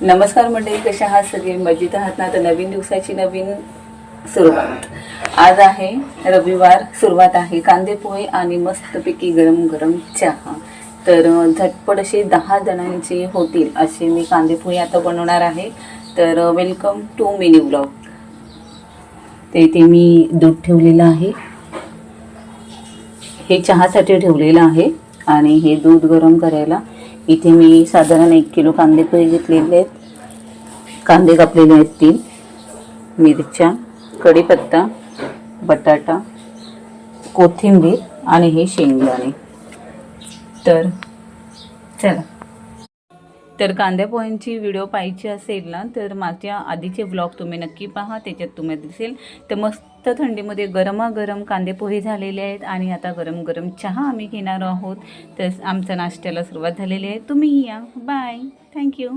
नमस्कार मंडळी, कशा आहात सगळे? मजेत आहात ना? तर नवीन दिवसाची नवीन सुरुवात. आज आहे रविवार, सुरुवात आहे कांदे पोहे आणि मस्तपैकी गरम गरम चहा. तर झटपट असे 10 जणांचे होतील असे मी कांदे पोहे आता बनवणार आहे. तर वेलकम टू मिनी ब्लॉग. ते इथे मी दूध ठेवलेलं आहे, हे चहासाठी ठेवलेलं आहे. आणि हे दूध गरम करायला इथे मी साधारण 1 किलो कांदे पोहे घेतलेले आहेत. कांदे कापलेले आहेत 3, मिरच्या, कढीपत्ता, बटाटा, कोथिंबीर आणि हे शेंगदाणे. तर चला. तर कांद्या पोह्यांची व्हिडिओ पाहायची असेल ना तर माझ्या आधीचे व्लॉग तुम्ही नक्की पहा, त्याच्यात तुम्हाला दिसेल. तर मस्त थंडीमध्ये गरमागरम कांदे पोहे झालेले आहेत आणि आता गरम गरम चहा आम्ही घेणार आहोत. तर आमच्या नाश्त्याला सुरुवात झालेली आहे. तुम्ही या. बाय. थँक्यू.